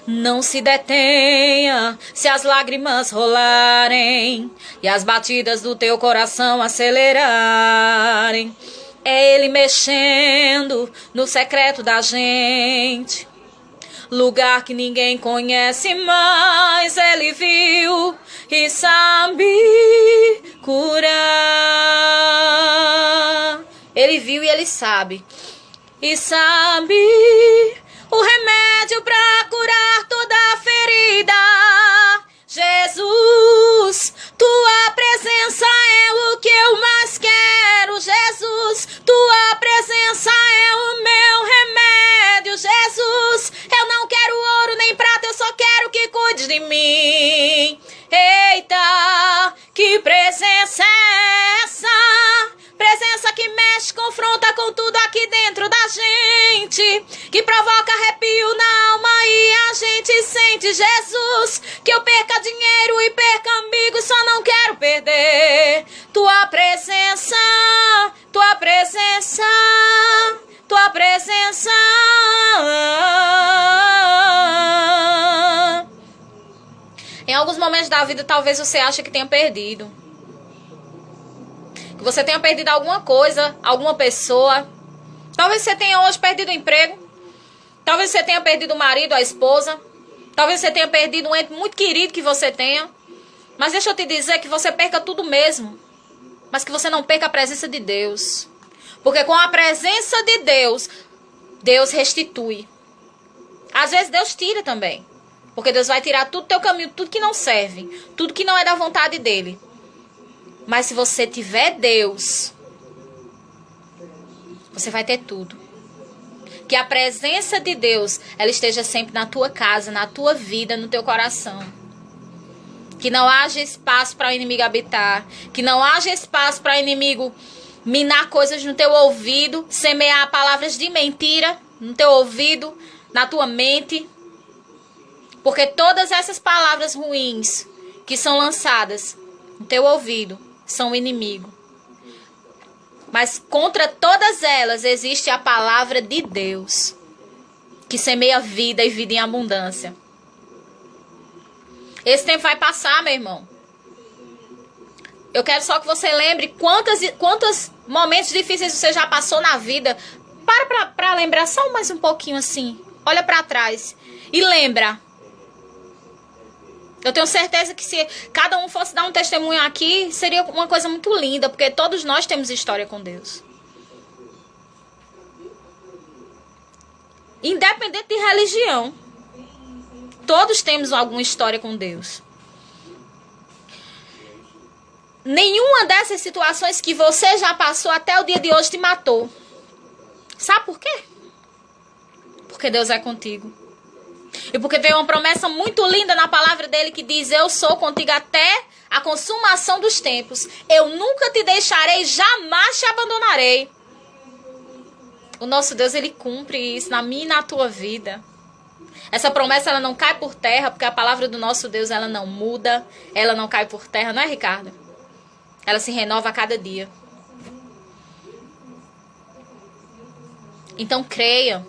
Não se detenha se as lágrimas rolarem e as batidas do teu coração acelerarem. É Ele mexendo no secreto da gente, lugar que ninguém conhece, mas Ele viu e sabe curar. Ele viu e Ele sabe. E sabe o remédio para curar toda ferida. Jesus, tua presença é o que eu mais quero. Jesus, tua presença é o meu remédio. Jesus, eu não quero ouro nem prata, eu só quero que cuide de mim. Eita, que presença é essa? Presença que mexe, confronta com tudo aqui dentro da gente, que provoca arrepio na alma e a gente sente. Jesus, que eu perca dinheiro e perca amigos, só não quero perder tua presença. passar. Em alguns momentos da vida, talvez você ache que tenha perdido. Que você tenha perdido alguma coisa, alguma pessoa. Talvez você tenha hoje perdido o emprego. Talvez você tenha perdido o marido, a esposa. Talvez você tenha perdido um ente muito querido que você tenha. Mas deixa eu te dizer que você perca tudo mesmo. Mas que você não perca a presença de Deus. Porque com a presença de Deus, Deus restitui. Às vezes Deus tira também. Porque Deus vai tirar tudo do teu caminho, tudo que não serve. Tudo que não é da vontade dele. Mas se você tiver Deus, você vai ter tudo. Que a presença de Deus, ela esteja sempre na tua casa, na tua vida, no teu coração. Que não haja espaço para o inimigo habitar. Que não haja espaço para o inimigo minar coisas no teu ouvido, semear palavras de mentira no teu ouvido, na tua mente. Porque todas essas palavras ruins que são lançadas no teu ouvido são o inimigo. Mas contra todas elas existe a palavra de Deus, que semeia vida e vida em abundância. Esse tempo vai passar, meu irmão. Eu quero só que você lembre quantos momentos difíceis você já passou na vida. Para lembrar só mais um pouquinho assim. Olha para trás e lembra. Eu tenho certeza que se cada um fosse dar um testemunho aqui, seria uma coisa muito linda, porque todos nós temos história com Deus. Independente de religião, todos temos alguma história com Deus. Nenhuma dessas situações que você já passou até o dia de hoje te matou. Sabe por quê? Porque Deus é contigo. E porque tem uma promessa muito linda na palavra dele que diz: eu sou contigo até a consumação dos tempos. Eu nunca te deixarei, jamais te abandonarei. O nosso Deus, ele cumpre isso na minha e na tua vida. Essa promessa, ela não cai por terra, porque a palavra do nosso Deus, ela não muda, ela não cai por terra, não é, Ricardo? Ela se renova a cada dia. Então creia.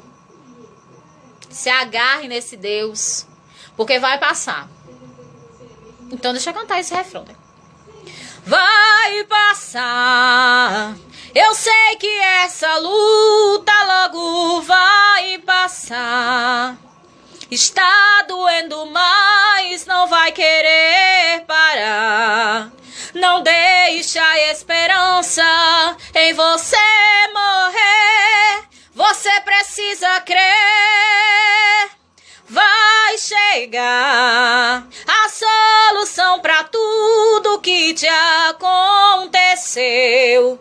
Se agarre nesse Deus, porque vai passar. Então deixa eu cantar esse refrão, né? Vai passar. Eu sei que essa luta logo vai passar. Está doendo, mas não vai querer parar. Não deixe a esperança em você morrer. Você precisa crer. Vai chegar a solução para tudo que te aconteceu.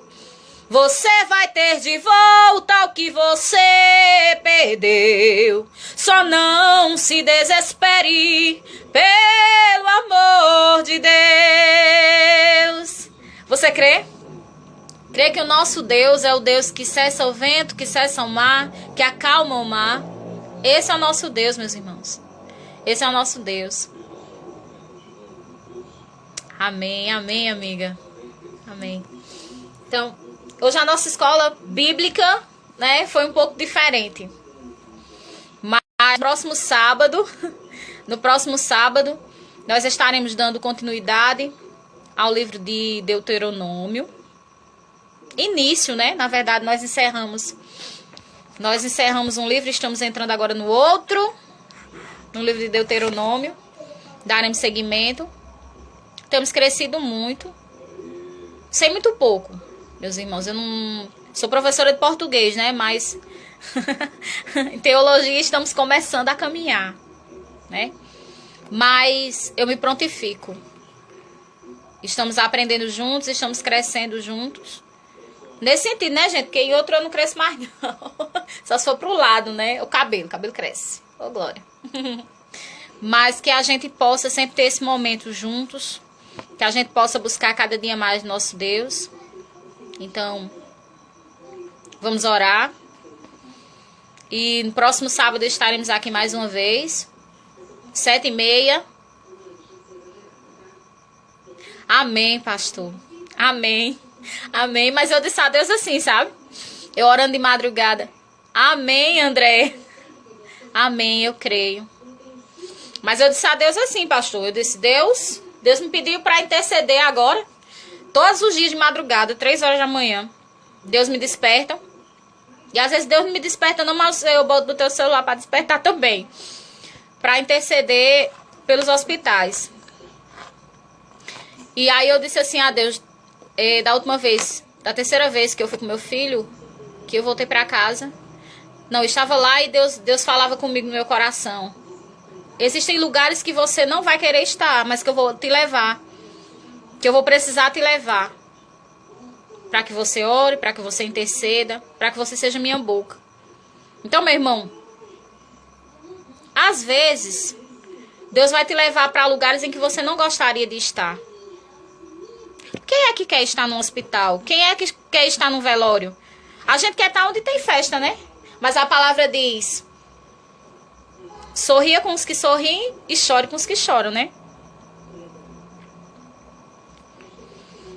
Você vai ter de volta o que você perdeu. Só não se desespere, pelo amor de Deus. Você crê? Crê que o nosso Deus é o Deus que cessa o vento, que cessa o mar, que acalma o mar. Esse é o nosso Deus, meus irmãos. Esse é o nosso Deus. Amém, amém, amiga. Amém. Então, hoje a nossa escola bíblica, né, foi um pouco diferente. Mas no próximo sábado, nós estaremos dando continuidade ao livro de Deuteronômio. Início, né? Na verdade, nós encerramos um livro, estamos entrando agora no outro, no livro de Deuteronômio. Daremos seguimento. Temos crescido muito. Sei muito pouco, meus irmãos. Eu não sou professora de português, né? Mas em teologia estamos começando a caminhar, né? Mas eu me prontifico. Estamos aprendendo juntos, estamos crescendo juntos. Nesse sentido, né, gente? Porque em outro eu não cresço mais, não. Só se for pro lado, né? O cabelo cresce. Ô, glória. Mas que a gente possa sempre ter esse momento juntos. Que a gente possa buscar cada dia mais nosso Deus. Então, vamos orar. E no próximo sábado estaremos aqui mais uma vez. 7h30. Amém, pastor. Amém. Amém. Mas eu disse a Deus assim, sabe? Eu orando de madrugada. Amém, André. Amém, eu creio. Mas eu disse a Deus assim, pastor. Eu disse, Deus me pediu para interceder agora. Todos os dias de madrugada, 3 horas da manhã. Deus me desperta. E às vezes Deus não me desperta não, mas eu boto no teu celular para despertar também. Para interceder pelos hospitais. E aí eu disse assim a Deus, da última vez, da terceira vez que eu fui com meu filho, que eu voltei para casa. Não, eu estava lá e Deus falava comigo no meu coração. Existem lugares que você não vai querer estar, mas que eu vou te levar. Que eu vou precisar te levar. Para que você ore, para que você interceda, para que você seja minha boca. Então, meu irmão, às vezes, Deus vai te levar para lugares em que você não gostaria de estar. Quem é que quer estar no hospital? Quem é que quer estar no velório? A gente quer estar onde tem festa, né? Mas a palavra diz, sorria com os que sorriem e chore com os que choram, né?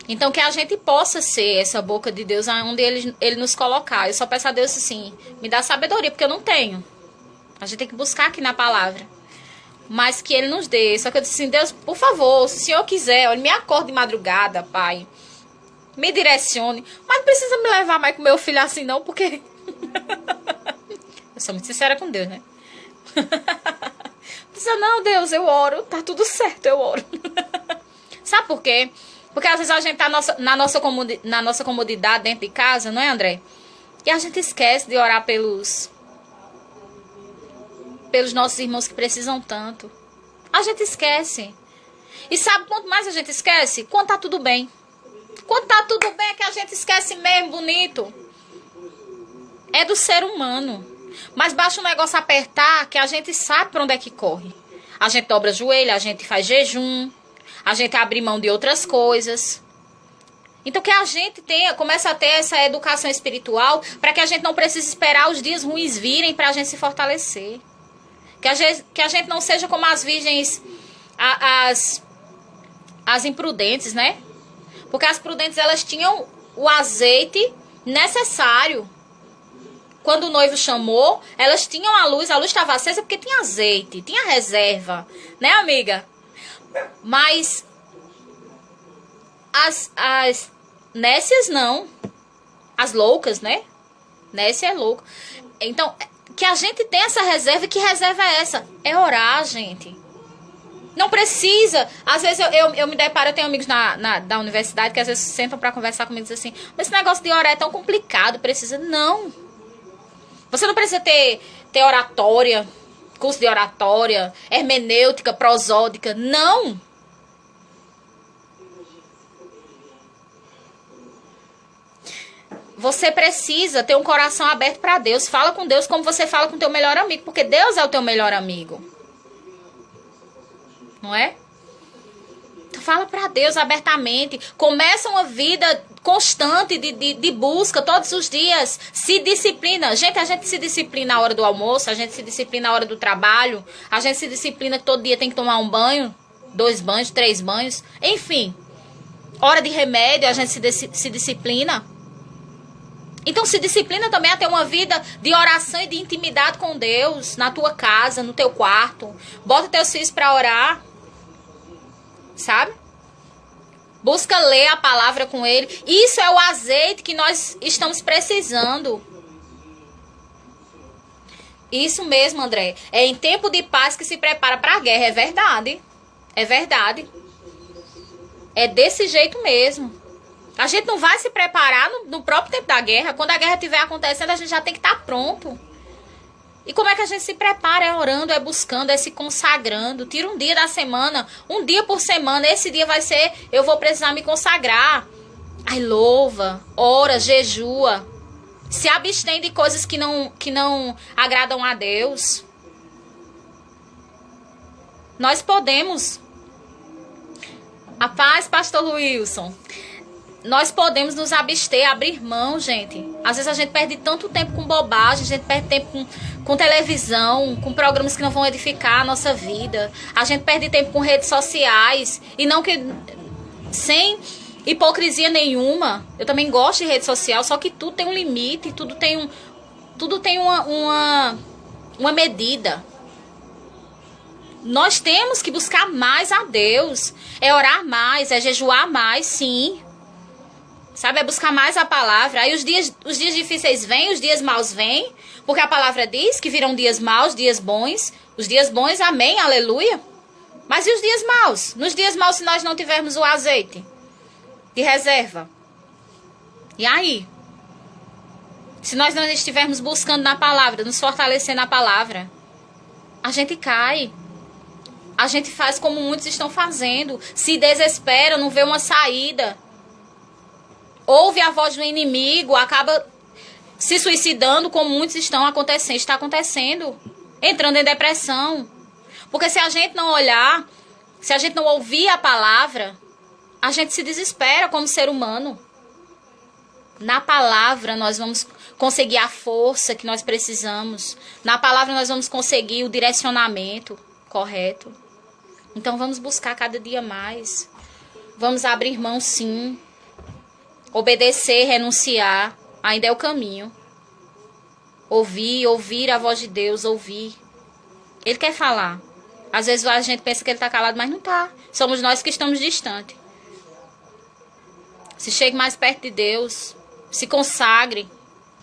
Então, que a gente possa ser essa boca de Deus onde Ele nos colocar. Eu só peço a Deus assim, me dá sabedoria, porque eu não tenho. A gente tem que buscar aqui na palavra. Mas que Ele nos dê. Só que eu disse assim, Deus, por favor, se o Senhor quiser, olha, me acorde de madrugada, Pai. Me direcione. Mas não precisa me levar mais com meu filho assim, não, porque... Eu sou muito sincera com Deus, né? Não precisa não, Deus, eu oro. Tá tudo certo, eu oro. Sabe por quê? Porque às vezes a gente tá na nossa comodidade dentro de casa, não é, André? E a gente esquece de orar pelos nossos irmãos que precisam tanto. A gente esquece. E sabe quanto mais a gente esquece? Quando tá tudo bem. Quando tá tudo bem é que a gente esquece mesmo, bonito. É do ser humano. Mas basta o negócio apertar que a gente sabe pra onde é que corre. A gente dobra o joelho, a gente faz jejum. A gente abre mão de outras coisas. Então que a gente começa a ter essa educação espiritual para que a gente não precise esperar os dias ruins virem para a gente se fortalecer. Que a gente não seja como as virgens, as imprudentes, né? Porque as prudentes, elas tinham o azeite necessário. Quando o noivo chamou, elas tinham a luz estava acesa porque tinha azeite, tinha reserva. Né, amiga? Mas as nécias não. As loucas, né? Nécia é louco. Então, que a gente tem essa reserva. E que reserva é essa? É orar, gente. Não precisa. Às vezes eu me deparo, eu tenho amigos da universidade que às vezes sentam pra conversar comigo e dizem assim, mas esse negócio de orar é tão complicado, precisa. Não. Você não precisa ter oratória, curso de oratória, hermenêutica, prosódica. Não. Você precisa ter um coração aberto para Deus. Fala com Deus como você fala com o teu melhor amigo, porque Deus é o teu melhor amigo. Não é? Então fala para Deus abertamente. Começa uma vida constante de busca todos os dias. Se disciplina. Gente, a gente se disciplina na hora do almoço, a gente se disciplina na hora do trabalho, a gente se disciplina que todo dia tem que tomar um banho, 2 banhos, 3 banhos. Enfim, hora de remédio, a gente se disciplina. Então se disciplina também a ter uma vida de oração e de intimidade com Deus, na tua casa, no teu quarto. Bota teus filhos para orar, sabe? Busca ler a palavra com ele. Isso é o azeite que nós estamos precisando. Isso mesmo, André. É em tempo de paz que se prepara para a guerra. É verdade. É verdade. É desse jeito mesmo. A gente não vai se preparar no próprio tempo da guerra. Quando a guerra estiver acontecendo, a gente já tem que estar pronto. E como é que a gente se prepara? É orando, é buscando, é se consagrando. Tira um dia da semana, um dia por semana. Esse dia vai ser, eu vou precisar me consagrar. Aí louva, ora, jejua. Se abstém de coisas que não agradam a Deus. Nós podemos. A paz, pastor Wilson. Nós podemos nos abster, abrir mão, gente. Às vezes a gente perde tanto tempo com bobagem, a gente perde tempo com televisão, com programas que não vão edificar a nossa vida. A gente perde tempo com redes sociais. E não que... sem hipocrisia nenhuma. Eu também gosto de rede social, só que tudo tem um limite, tudo tem Tudo tem uma medida. Nós temos que buscar mais a Deus. É orar mais, é jejuar mais, sim. Sabe, é buscar mais a palavra. Aí os dias difíceis vêm, os dias maus vêm. Porque a palavra diz que virão dias maus, dias bons. Os dias bons, amém, aleluia. Mas e os dias maus? Nos dias maus, se nós não tivermos o azeite de reserva? E aí? Se nós não estivermos buscando na palavra, nos fortalecer na palavra, a gente cai. A gente faz como muitos estão fazendo. Se desespera, não vê uma saída. Ouve a voz do inimigo, acaba se suicidando, como muitos está acontecendo. Entrando em depressão. Porque se a gente não olhar, se a gente não ouvir a palavra, a gente se desespera como ser humano. Na palavra nós vamos conseguir a força que nós precisamos. Na palavra nós vamos conseguir o direcionamento correto. Então vamos buscar cada dia mais. Vamos abrir mão, sim. Obedecer, renunciar, ainda é o caminho. Ouvir a voz de Deus, ouvir. Ele quer falar. Às vezes a gente pensa que ele está calado, mas não está. Somos nós que estamos distantes. Se chegue mais perto de Deus. Se consagre.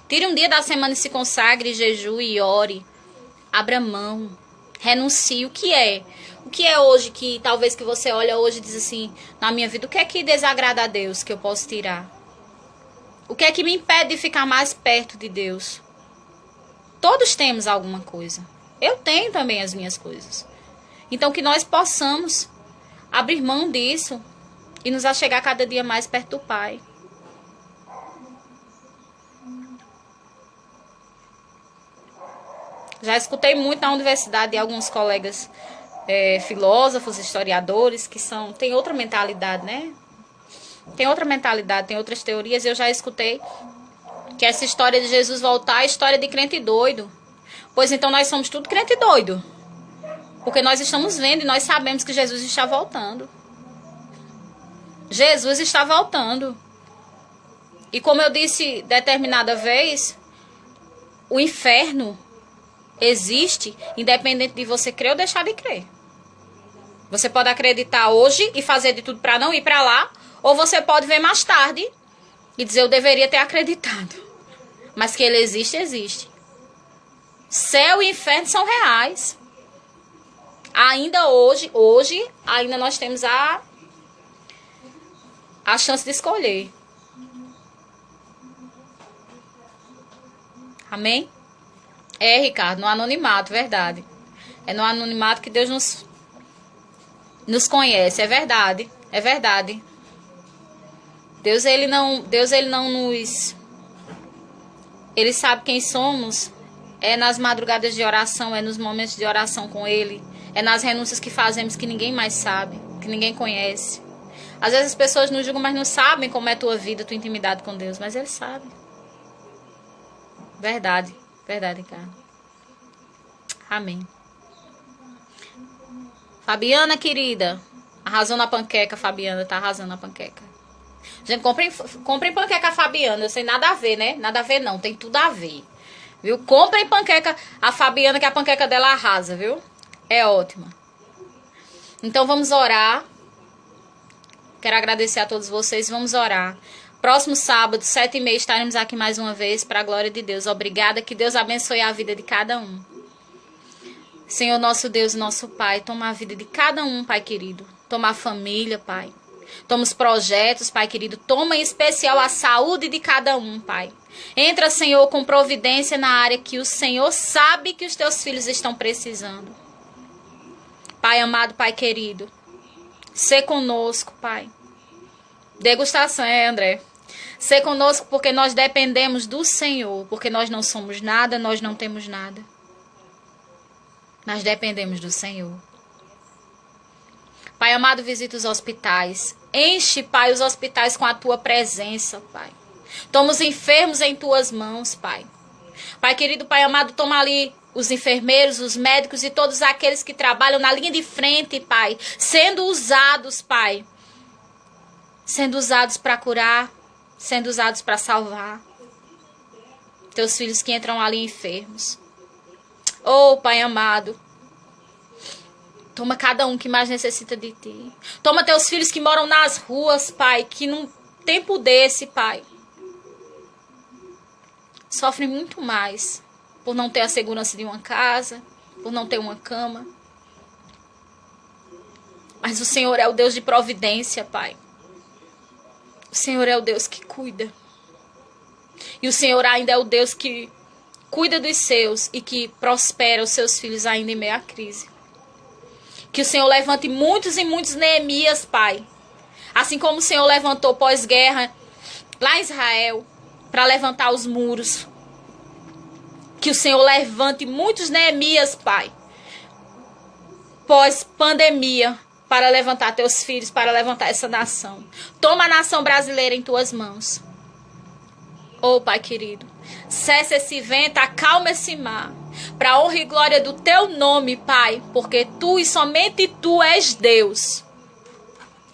Tire um dia da semana e se consagre, jejue e ore. Abra mão. Renuncie. O que é? O que é hoje que talvez que você olha hoje e diz assim, na minha vida, o que é que desagrada a Deus que eu posso tirar? O que é que me impede de ficar mais perto de Deus? Todos temos alguma coisa. Eu tenho também as minhas coisas. Então que nós possamos abrir mão disso e nos achegar cada dia mais perto do Pai. Já escutei muito na universidade de alguns colegas filósofos, historiadores, que têm outra mentalidade, né? Tem outra mentalidade, tem outras teorias. Eu já escutei que essa história de Jesus voltar é história de crente doido. Pois então nós somos tudo crente doido. Porque nós estamos vendo e nós sabemos que Jesus está voltando. Jesus está voltando. E como eu disse determinada vez, o inferno existe independente de você crer ou deixar de crer. Você pode acreditar hoje e fazer de tudo para não ir para lá, ou você pode ver mais tarde e dizer eu deveria ter acreditado. Mas que ele existe, existe. Céu e inferno são reais. Ainda hoje ainda nós temos a chance de escolher. Amém? Ricardo, no anonimato, verdade. É no anonimato que Deus nos conhece, é verdade, é verdade. Deus ele não nos... Ele sabe quem somos. É nas madrugadas de oração, é nos momentos de oração com Ele. É nas renúncias que fazemos que ninguém mais sabe, que ninguém conhece. Às vezes as pessoas nos julgam, mas não sabem como é a tua vida, a tua intimidade com Deus. Mas Ele sabe. Verdade, verdade, Ricardo. Amém. Fabiana, querida. Arrasou na panqueca, Fabiana. Tá arrasando na panqueca. Gente, comprem panqueca a Fabiana. Eu sei nada a ver, né? Nada a ver não, tem tudo a ver. Viu? Comprem panqueca a Fabiana, que a panqueca dela arrasa, viu? É ótima. Então vamos orar. Quero agradecer a todos vocês. Vamos orar. Próximo sábado, 7h30, estaremos aqui mais uma vez para a glória de Deus. Obrigada, que Deus abençoe a vida de cada um. Senhor, nosso Deus e nosso Pai, toma a vida de cada um, Pai querido. Toma a família, Pai. Toma os projetos, Pai querido. Toma em especial a saúde de cada um, Pai. Entra, Senhor, com providência na área que o Senhor sabe que os teus filhos estão precisando. Pai amado, Pai querido. Sê conosco, Pai. Degustação, André? Sê conosco porque nós dependemos do Senhor. Porque nós não somos nada, nós não temos nada. Nós dependemos do Senhor. Pai amado, visita os hospitais. Enche, Pai, os hospitais com a tua presença, Pai. Toma os enfermos em tuas mãos, Pai. Pai querido, Pai amado, toma ali os enfermeiros, os médicos e todos aqueles que trabalham na linha de frente, Pai. Sendo usados, Pai. Sendo usados para curar. Sendo usados para salvar. Teus filhos que entram ali enfermos. Oh, Pai amado. Toma cada um que mais necessita de Ti. Toma teus filhos que moram nas ruas, Pai, que num tempo desse, Pai, sofrem muito mais por não ter a segurança de uma casa, por não ter uma cama. Mas o Senhor é o Deus de providência, Pai. O Senhor é o Deus que cuida. E o Senhor ainda é o Deus que cuida dos seus e que prospera os seus filhos ainda em meio à crise. Que o Senhor levante muitos e muitos Neemias, Pai. Assim como o Senhor levantou pós-guerra lá em Israel para levantar os muros. Que o Senhor levante muitos Neemias, Pai, pós-pandemia, para levantar teus filhos, para levantar essa nação. Toma a nação brasileira em tuas mãos. Oh, Pai querido, cessa esse vento, acalma esse mar, para a honra e glória do teu nome, Pai, porque tu e somente tu és Deus.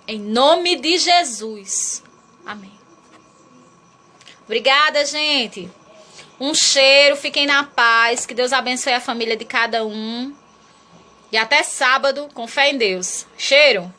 Em nome de Jesus. Amém. Obrigada, gente. Um cheiro, fiquem na paz, que Deus abençoe a família de cada um. E até sábado, com fé em Deus. Cheiro.